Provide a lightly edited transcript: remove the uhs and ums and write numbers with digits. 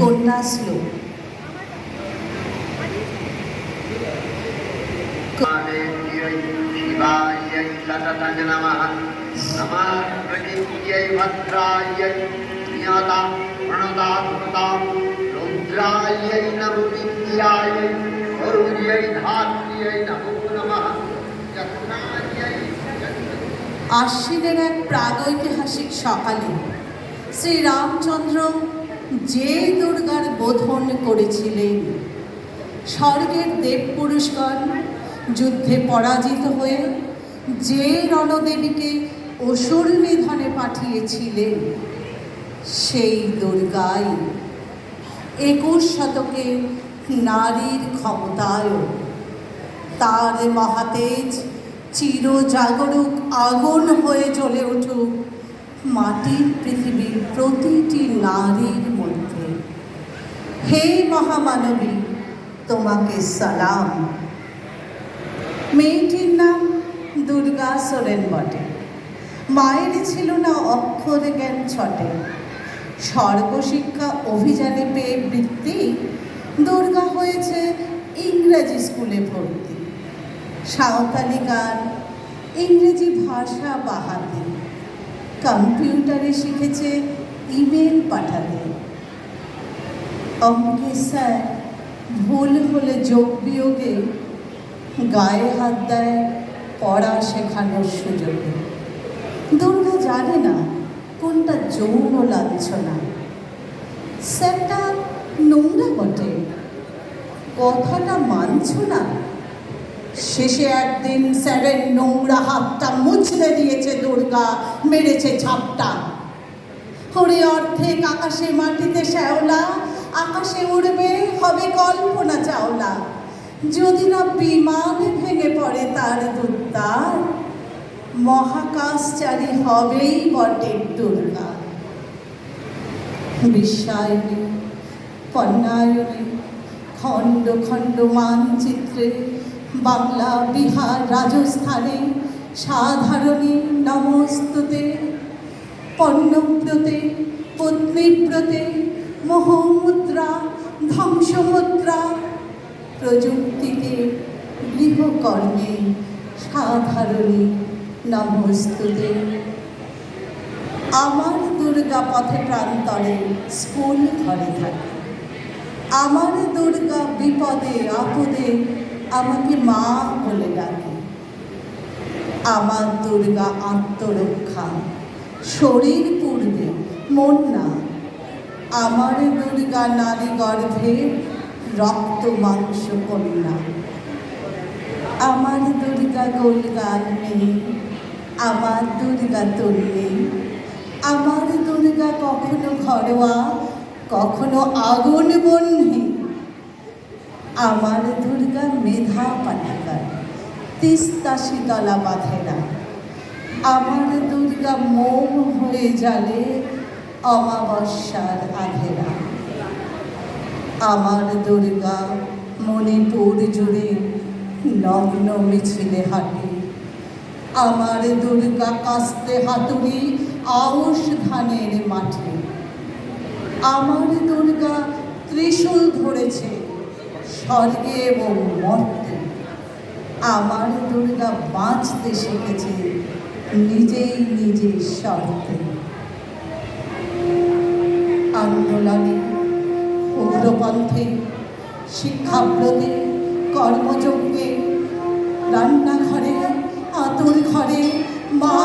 কন্যা শ্লোক। শিবায় সততং নমঃ নমঃ প্রকৃত্यै ভদ্রায় নিয়তা প্রণতা ধূতা রৌদ্রায় নমো বিদ্যায় অরুণ্যৈ ধাত্রীয় নমো নমঃ যত্নায়। আশ্বিনের এক প্রাগৈতিহাসিক সকালে শ্রীরামচন্দ্র যে দুর্গার বোধন করেছিলেন, স্বর্গের দেবপুরুষগণ যুদ্ধে পরাজিত হয়ে যে রণদেবীকে অসুর নিধনে পাঠিয়েছিলেন, সেই দুর্গাই 21 শতকে নারীর ক্ষমতায় তার মহাতেজ চিরজাগরুক আগুন হয়ে জ্বলে উঠুক মাটির পৃথিবীর প্রতিটি নারীর মধ্যে। হে মহামানবী, তোমাকে সালাম। মেয়েটির নাম দুর্গা সোরেন বটে। মায়ের ছিল না অক্ষর জ্ঞান ছটে। সর্বশিক্ষা অভিযানে পেয়ে বৃত্তি দুর্গা হয়েছে ইংরেজি স্কুলে ভর্তি। সাঁওতালি গান, ইংরেজি ভাষা বাহাতে, কম্পিউটারে শিখেছে ইমেল পাঠাতে। অঙ্কে স্যার ভুল হলে যোগ বিয়োগে গায়ে হাত দেয় পড়া শেখানোর সুযোগে। দুর্গা জানে না কোনটা যৌন লাঞ্ছনা। স্যারটা নোংরা বটে, কথাটা মানছ না। শেষে একদিন স্যারের নোংরা হাতটা মুছড়ে দিয়েছে দুর্গা, মেরেছে ঝাপটা। হরে অর্ধেক আকাশে মাটিতে শ্যাওলা, আকাশে উড়বে হবে কল্পনা চাওলা। যদি না বিমানে ভেঙে পড়ে তার দুত্তার, মহাকাশচারী হবেই বটে দুর্গা। বিশ্বায়নে, পণ্যায়নে, খণ্ড খণ্ড মানচিত্রে, বাংলা, বিহার, রাজস্থানে সাধারণী নমস্তুতে। পণ্যব্রতে, পত্নীব্রতে, মোহমুদ্রা, ধ্বংসমুদ্রা, প্রযুক্তিতে, গৃহকর্মে সাধারণী নমস্তুতে। আমার দুর্গা পথে প্রান্তরে স্কুল ঘরে থাকে। আমার দুর্গা বিপদে আপদে আমাকে মা বলে ডাকে। আমার দুর্গা আত্মরক্ষা, শরীর পূর্বে মন না। আমার দুর্গা নারী গর্ভে রক্ত মাংস কন্যা। আমার দুর্গা গোলগাল মেয়ে, আমার দুর্গা তরুণী। আমার দুর্গা কখনো ঘরোয়া, কখনো আগুন বহ্নি। আমার দুর্গা মেধা পাঠাগার, তিস্তা শীতলা বাঁধেরা। আমার দুর্গা মোম হয়ে জালে অমাবস্যার আধেরা। আমার দুর্গা মণিপুর জুড়ে নগ্ন মিছিলে হাঁটে। আমার দুর্গা কাস্তে হাতুড়ি আউশ ধানের মাঠে। আমার দুর্গা ত্রিশূল ধরেছে স্বর্গে এবং মর্তে। আমার দুর্গা বাঁচতে শিখেছে নিজেই নিজের স্বার্থে। আন্দোলনে, উগ্রপন্থে, শিক্ষাব্রতে, কর্মযজ্ঞে, রান্নাঘরে, আতুর ঘরে মা